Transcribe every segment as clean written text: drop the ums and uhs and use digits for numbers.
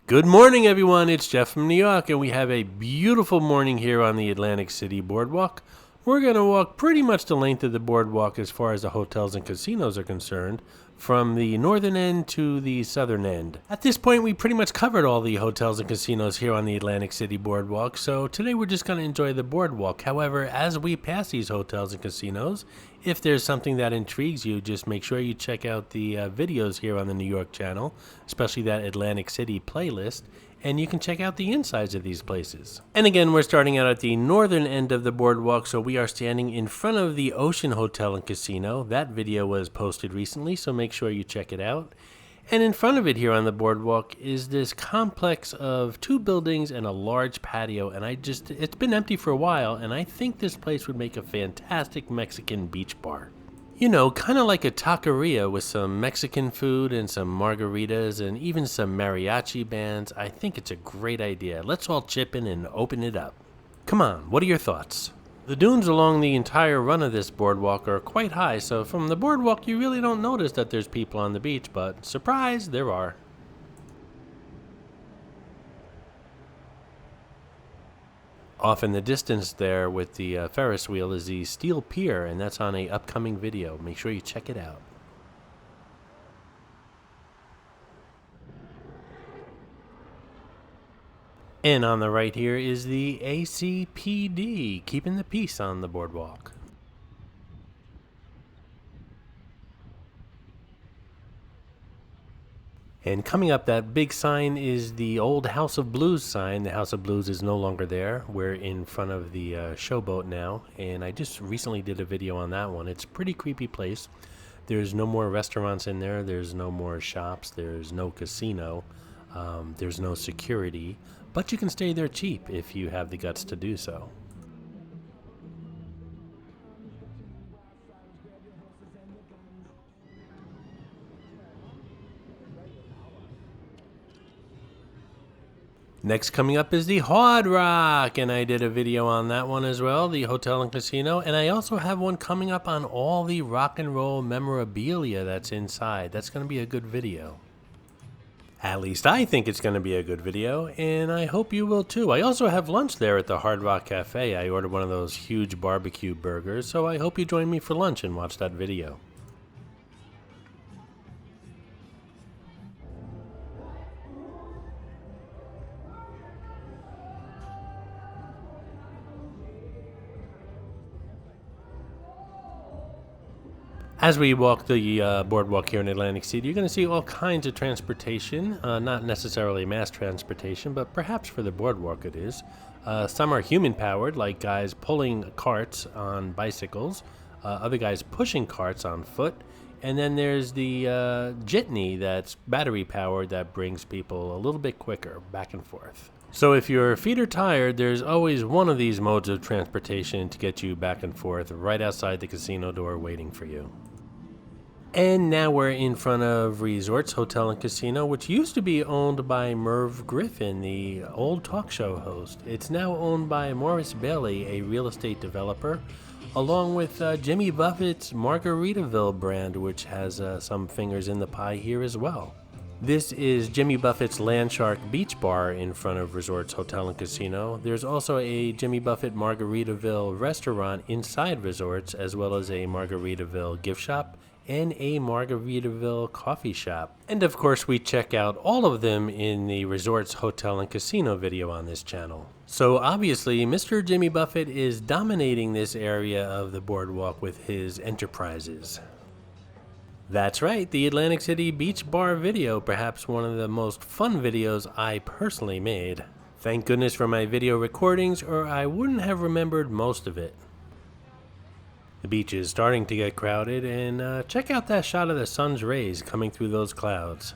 Good morning, everyone. It's Jeff from New York, and we have a beautiful morning here on the Atlantic City Boardwalk. We're going to walk pretty much the length of the boardwalk as far as the hotels and casinos are concerned, from the northern end to the southern end. At this point, we pretty much covered all the hotels and casinos here on the Atlantic City Boardwalk, so today we're just going to enjoy the boardwalk. However, as we pass these hotels and casinos, if there's something that intrigues you, just make sure you check out the videos here on the New York channel, especially that Atlantic City playlist, and you can check out the insides of these places. And again, we're starting out at the northern end of the boardwalk, so we are standing in front of the Ocean Hotel and Casino. That video was posted recently, so make sure you check it out. And in front of it here on the boardwalk is this complex of 2 buildings and a large patio, and it's been empty for a while, and I think this place would make a fantastic Mexican beach bar. You know, kind of like a taqueria with some Mexican food and some margaritas and even some mariachi bands. I think it's a great idea. Let's all chip in and open it up. Come on, what are your thoughts? The dunes along the entire run of this boardwalk are quite high, so from the boardwalk you really don't notice that there's people on the beach, but surprise, there are. Off in the distance there with the Ferris wheel is the steel pier, and that's on a upcoming video. Make sure you check it out. And on the right here is the ACPD, keeping the peace on the boardwalk. And coming up, that big sign is the old House of Blues sign. The House of Blues is no longer there. We're in front of the showboat now, and I just recently did a video on that one. It's a pretty creepy place. There's no more restaurants in there. There's no more shops. There's no casino. There's no security, but you can stay there cheap if you have the guts to do so. Next coming up is the Hard Rock, and I did a video on that one as well, the hotel and casino, and I also have one coming up on all the rock and roll memorabilia that's inside. That's going to be a good video. At least I think it's going to be a good video, and I hope you will too. I also have lunch there at the Hard Rock Cafe. I ordered one of those huge barbecue burgers, so I hope you join me for lunch and watch that video. As we walk the boardwalk here in Atlantic City, you're going to see all kinds of transportation, not necessarily mass transportation, but perhaps for the boardwalk it is. Some are human-powered, like guys pulling carts on bicycles, other guys pushing carts on foot, and then there's the jitney that's battery-powered that brings people a little bit quicker back and forth. So if your feet are tired, there's always one of these modes of transportation to get you back and forth right outside the casino door waiting for you. And now we're in front of Resorts Hotel and Casino, which used to be owned by Merv Griffin, the old talk show host. It's now owned by Morris Bailey, a real estate developer, along with Jimmy Buffett's Margaritaville brand, which has some fingers in the pie here as well. This is Jimmy Buffett's Landshark Beach Bar in front of Resorts Hotel and Casino. There's also a Jimmy Buffett Margaritaville restaurant inside Resorts, as well as a Margaritaville gift shop and a Margaritaville coffee shop. And of course, we check out all of them in the Resorts Hotel and Casino video on this channel. So obviously, Mr. Jimmy Buffett is dominating this area of the boardwalk with his enterprises. That's right, the Atlantic City Beach Bar video, perhaps one of the most fun videos I personally made. Thank goodness for my video recordings, or I wouldn't have remembered most of it. The beach is starting to get crowded, and check out that shot of the sun's rays coming through those clouds.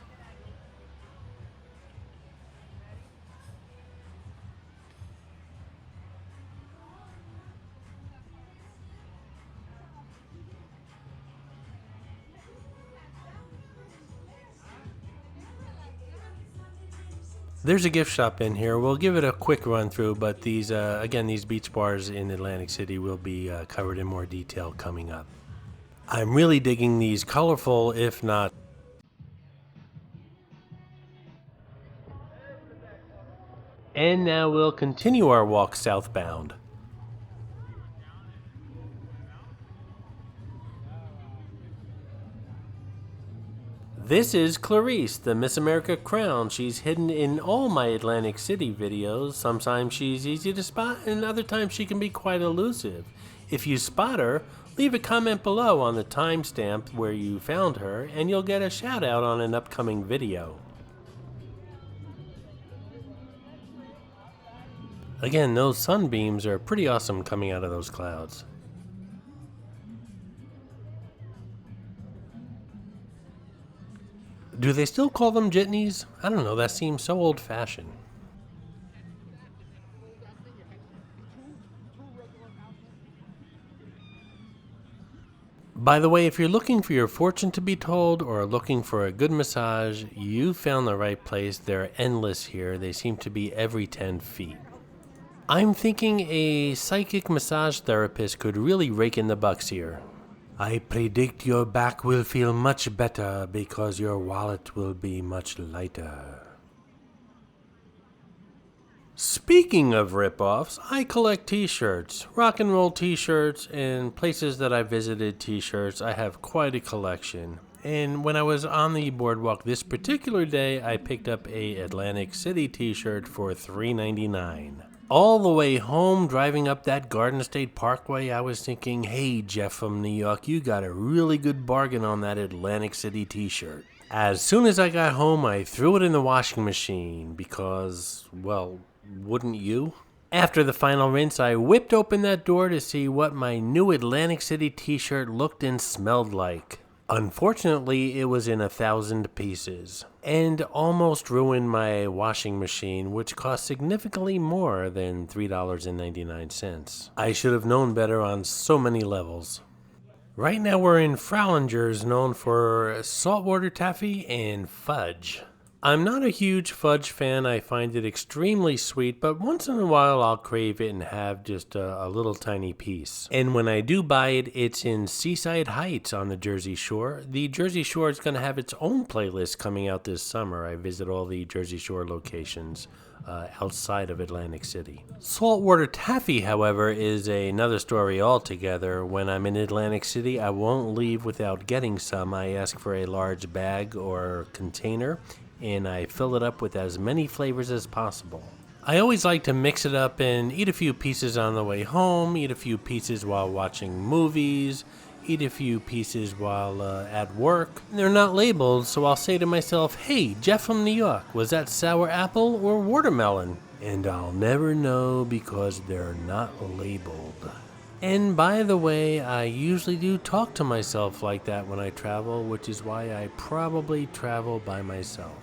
There's a gift shop in here. We'll give it a quick run through, but these, again, these beach bars in Atlantic City will be covered in more detail coming up. I'm really digging these colorful, if not. And now we'll continue our walk southbound. This is Clarice, the Miss America crown. She's hidden in all my Atlantic City videos. Sometimes she's easy to spot, and other times she can be quite elusive. If you spot her, leave a comment below on the timestamp where you found her, and you'll get a shout out on an upcoming video. Again, those sunbeams are pretty awesome coming out of those clouds. Do they still call them jitneys? I don't know, that seems so old-fashioned. By the way, if you're looking for your fortune to be told or looking for a good massage, you found the right place. They're endless here. They seem to be every 10 feet. I'm thinking a psychic massage therapist could really rake in the bucks here. I predict your back will feel much better because your wallet will be much lighter. Speaking of rip-offs, I collect t-shirts, rock and roll t-shirts, and places that I visited t-shirts. I have quite a collection. And when I was on the boardwalk this particular day, I picked up a Atlantic City t-shirt for $3.99. All the way home, driving up that Garden State Parkway, I was thinking, hey, Jeff from New York, you got a really good bargain on that Atlantic City t-shirt. As soon as I got home, I threw it in the washing machine because, well, wouldn't you? After the final rinse, I whipped open that door to see what my new Atlantic City t-shirt looked and smelled like. Unfortunately, it was in 1,000 pieces, and almost ruined my washing machine, which cost significantly more than $3.99. I should have known better on so many levels. Right now we're in Fraulinger's, known for saltwater taffy and fudge. I'm not a huge fudge fan. I find it extremely sweet, but once in a while I'll crave it and have just a little tiny piece. And when I do buy it, it's in Seaside Heights on the Jersey Shore. The Jersey Shore is going to have its own playlist coming out this summer. I visit all the Jersey Shore locations outside of Atlantic City. Saltwater taffy, however, is another story altogether. When I'm in Atlantic City, I won't leave without getting some. I ask for a large bag or container, and I fill it up with as many flavors as possible. I always like to mix it up and eat a few pieces on the way home, eat a few pieces while watching movies, eat a few pieces while at work. They're not labeled, so I'll say to myself, hey, Jeff from New York, was that sour apple or watermelon? And I'll never know because they're not labeled. And by the way, I usually do talk to myself like that when I travel, which is why I probably travel by myself.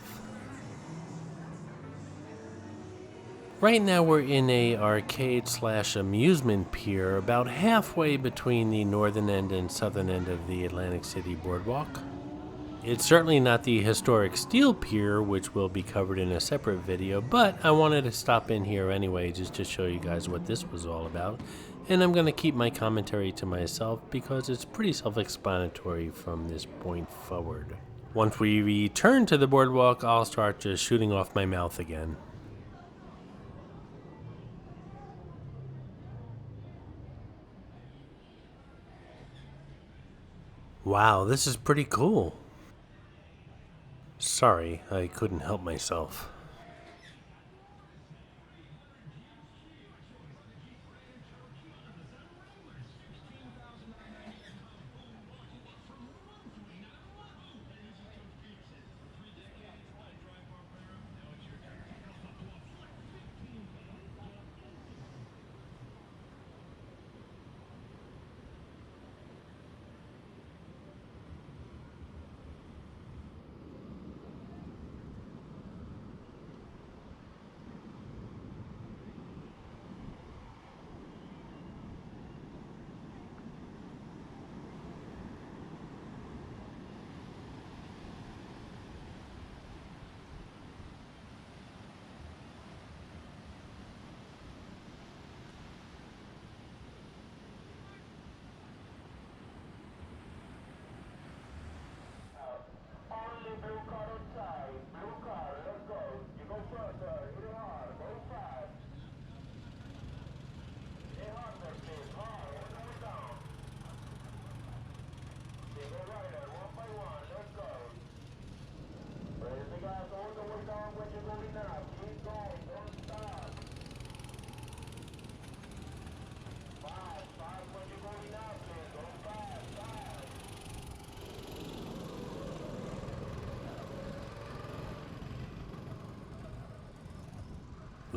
Right now we're in a arcade/amusement pier about halfway between the northern end and southern end of the Atlantic City Boardwalk. It's certainly not the historic steel pier, which will be covered in a separate video, but I wanted to stop in here anyway just to show you guys what this was all about. And I'm going to keep my commentary to myself because it's pretty self-explanatory from this point forward. Once we return to the boardwalk, I'll start just shooting off my mouth again. Wow, this is pretty cool. Sorry, I couldn't help myself.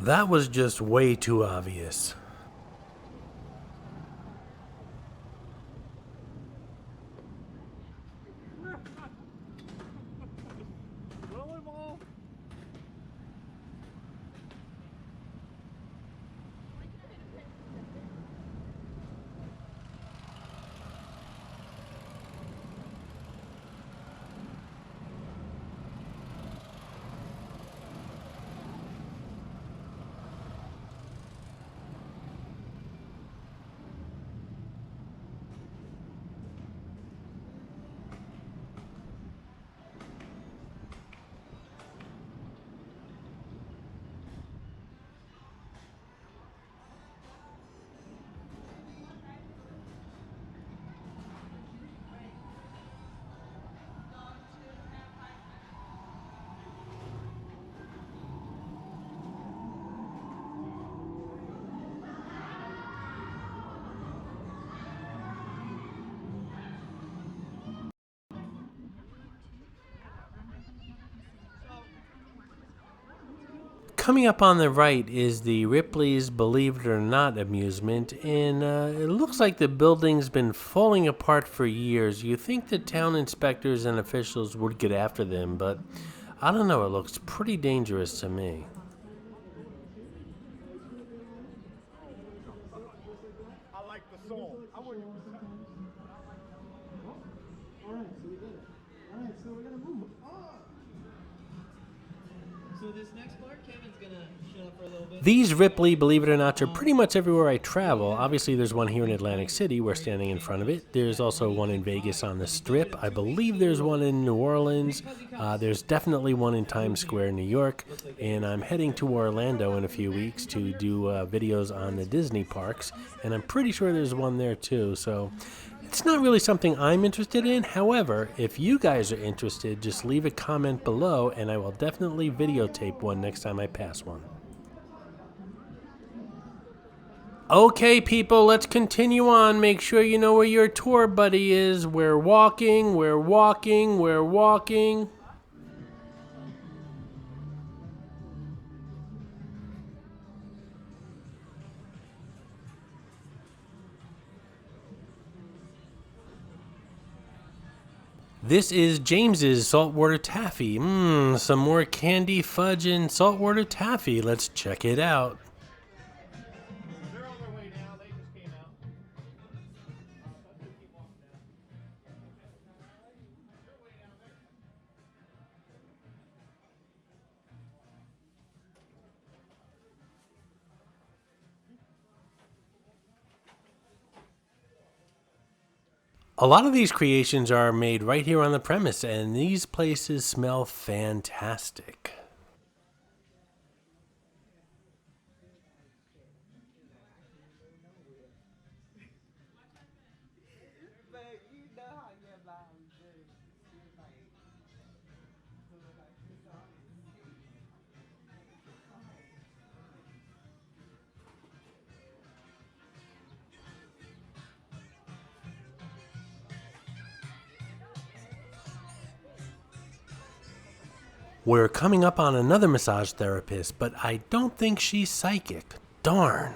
That was just way too obvious. Coming up on the right is the Ripley's Believe It or Not amusement, and it looks like the building's been falling apart for years. You think the town inspectors and officials would get after them, but I don't know, it looks pretty dangerous to me. I like the song. I wouldn't. All right, so we did it. All right, so we're gonna move on. So this next part, Kevin's gonna shut up for a little bit. These Ripley, believe it or not, are pretty much everywhere I travel. Obviously, there's one here in Atlantic City. We're standing in front of it. There's also one in Vegas on the Strip. I believe there's one in New Orleans. There's definitely one in Times Square, New York. And I'm heading to Orlando in a few weeks to do videos on the Disney parks. And I'm pretty sure there's one there too. So it's not really something I'm interested in. However, if you guys are interested, just leave a comment below and I will definitely videotape one next time I pass one. Okay, people, let's continue on. Make sure you know where your tour buddy is. We're walking, we're walking, we're walking. This is James's saltwater taffy. Some more candy, fudge, and saltwater taffy. Let's check it out. They're on their way now. They just came out. A lot of these creations are made right here on the premise, and these places smell fantastic. We're coming up on another massage therapist, but I don't think she's psychic. Darn.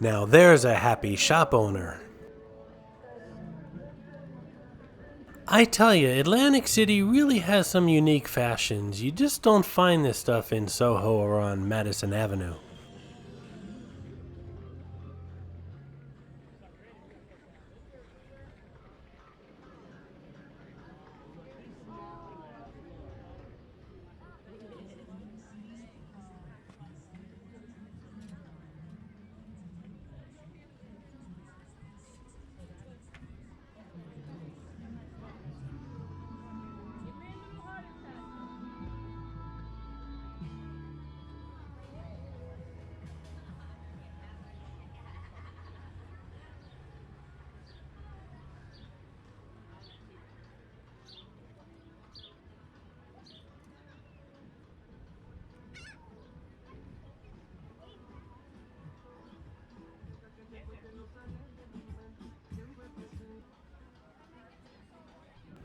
Now there's a happy shop owner. I tell you, Atlantic City really has some unique fashions. You just don't find this stuff in Soho or on Madison Avenue.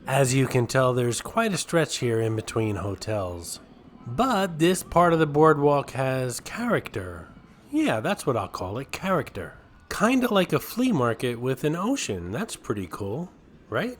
As you can tell, there's quite a stretch here in between hotels. But this part of the boardwalk has character. Yeah, that's what I'll call it, character. Kinda like a flea market with an ocean. That's pretty cool, right?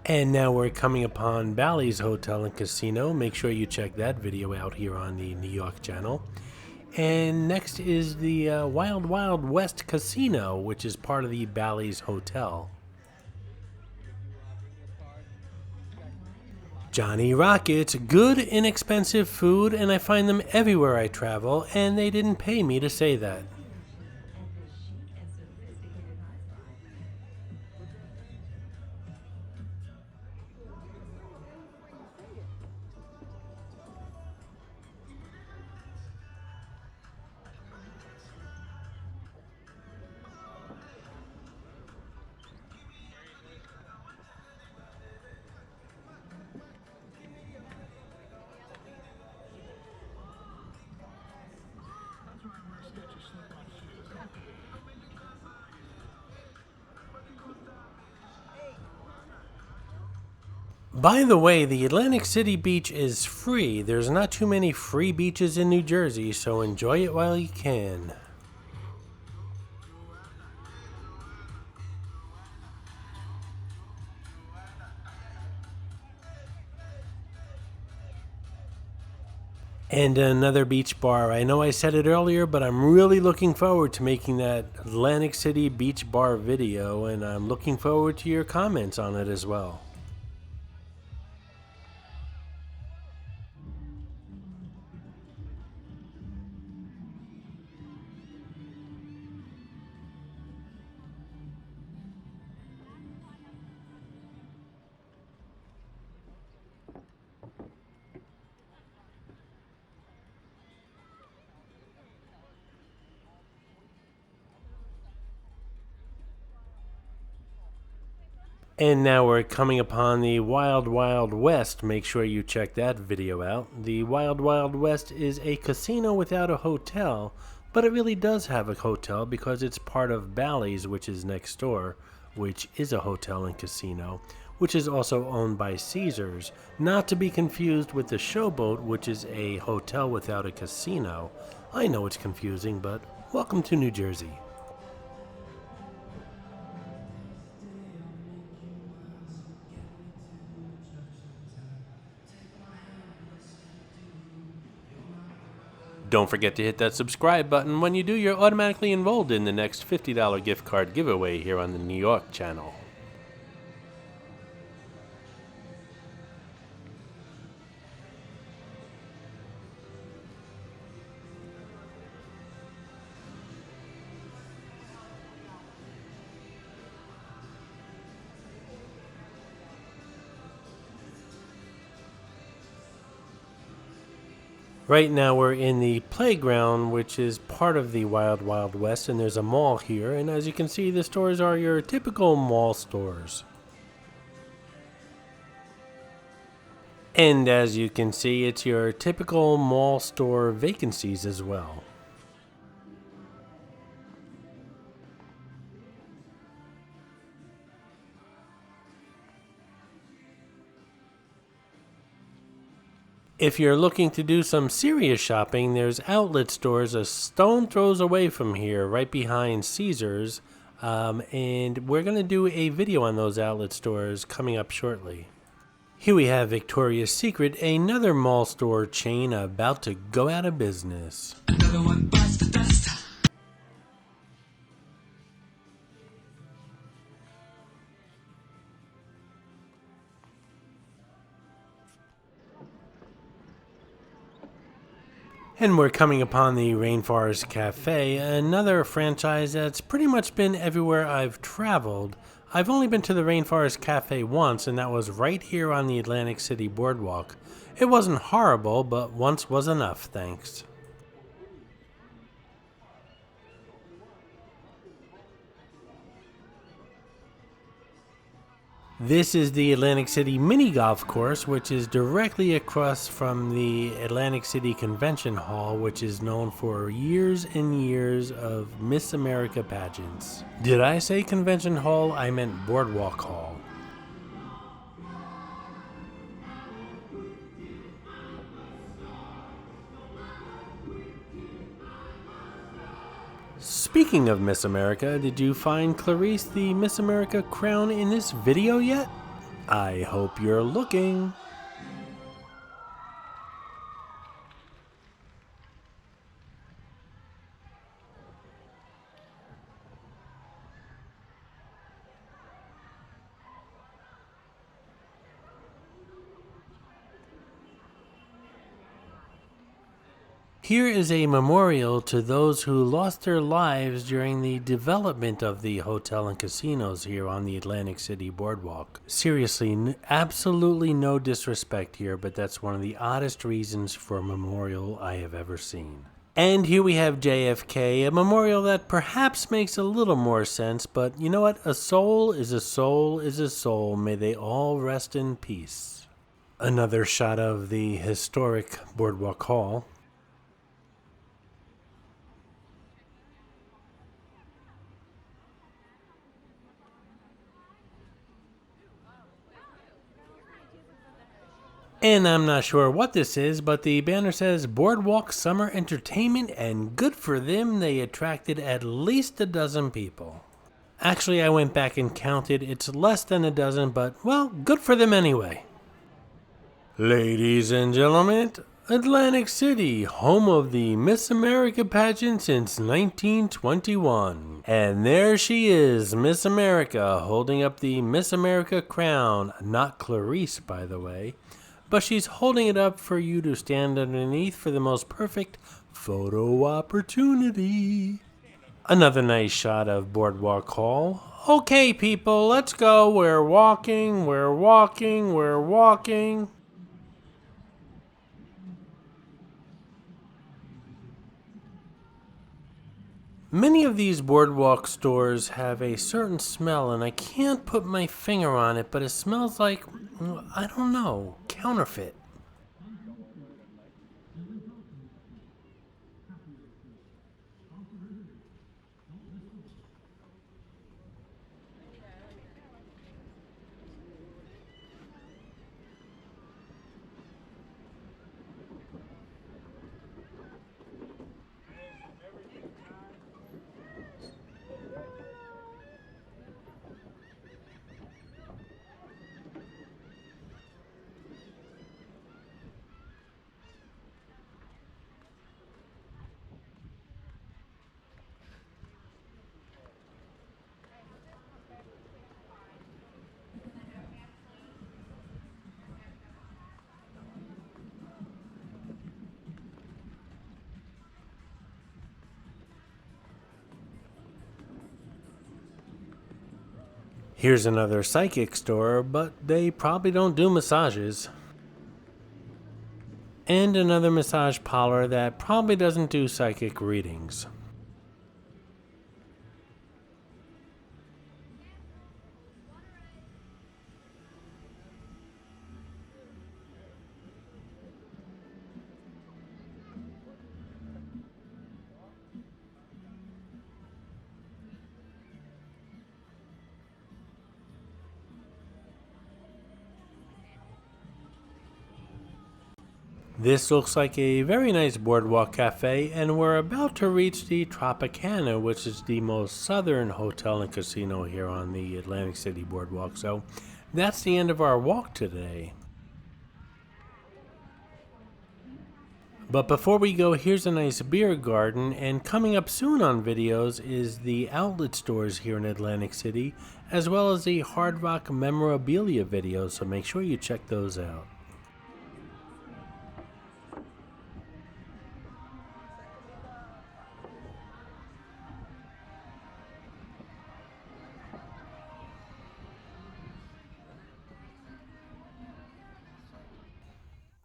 And now we're coming upon Bally's Hotel and Casino. Make sure you check that video out here on the New York channel. And next is the Wild Wild West Casino, which is part of the Bally's Hotel. Johnny Rockets, good inexpensive food, and I find them everywhere I travel, and they didn't pay me to say that. By the way, the Atlantic City beach is free. There's not too many free beaches in New Jersey, so enjoy it while you can. And another beach bar. I know I said it earlier, but I'm really looking forward to making that Atlantic City beach bar video, and I'm looking forward to your comments on it as well. And now we're coming upon the Wild Wild West. Make sure you check that video out. The Wild Wild West is a casino without a hotel, but it really does have a hotel because it's part of Bally's, which is next door, which is a hotel and casino, which is also owned by Caesars, not to be confused with the Showboat, which is a hotel without a casino. I know it's confusing, but welcome to New Jersey. Don't forget to hit that subscribe button. When you do, you're automatically enrolled in the next $50 gift card giveaway here on the New York channel. Right now we're in the playground, which is part of the Wild Wild West, and there's a mall here, and as you can see, the stores are your typical mall stores. And as you can see, it's your typical mall store vacancies as well. If you're looking to do some serious shopping, there's outlet stores a stone throws away from here, right behind Caesars, and we're going to do a video on those outlet stores coming up shortly. Here we have Victoria's Secret, another mall store chain about to go out of business. Another one bites the dust. And we're coming upon the Rainforest Cafe, another franchise that's pretty much been everywhere I've traveled. I've only been to the Rainforest Cafe once, and that was right here on the Atlantic City Boardwalk. It wasn't horrible, but once was enough, thanks. This is the Atlantic City mini golf course, which is directly across from the Atlantic City Convention Hall, which is known for years and years of Miss America pageants. Did I say Convention Hall? I meant Boardwalk Hall. Speaking of Miss America, did you find Clarice the Miss America crown in this video yet? I hope you're looking. Here is a memorial to those who lost their lives during the development of the hotel and casinos here on the Atlantic City Boardwalk. Seriously, absolutely no disrespect here, but that's one of the oddest reasons for a memorial I have ever seen. And here we have JFK, a memorial that perhaps makes a little more sense, but you know what? A soul is a soul is a soul. May they all rest in peace. Another shot of the historic Boardwalk Hall. And I'm not sure what this is, but the banner says Boardwalk Summer Entertainment, and good for them, they attracted at least a dozen people. Actually, I went back and counted. It's less than a dozen, but, well, good for them anyway. Ladies and gentlemen, Atlantic City, home of the Miss America pageant since 1921. And there she is, Miss America, holding up the Miss America crown. Not Clarice, by the way. But she's holding it up for you to stand underneath for the most perfect photo opportunity. Another nice shot of Boardwalk Hall. Okay, people, let's go. We're walking, we're walking, we're walking. Many of these boardwalk stores have a certain smell, and I can't put my finger on it, but it smells like, I don't know, counterfeit. Here's another psychic store, but they probably don't do massages. And another massage parlor that probably doesn't do psychic readings. This looks like a very nice boardwalk cafe, and we're about to reach the Tropicana, which is the most southern hotel and casino here on the Atlantic City Boardwalk. So that's the end of our walk today. But before we go, here's a nice beer garden, and coming up soon on videos is the outlet stores here in Atlantic City, as well as the Hard Rock memorabilia videos, so make sure you check those out.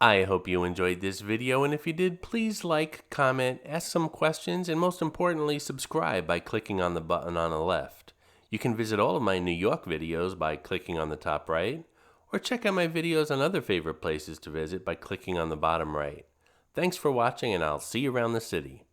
I hope you enjoyed this video, and if you did, please like, comment, ask some questions, and most importantly, subscribe by clicking on the button on the left. You can visit all of my New York videos by clicking on the top right, or check out my videos on other favorite places to visit by clicking on the bottom right. Thanks for watching, and I'll see you around the city.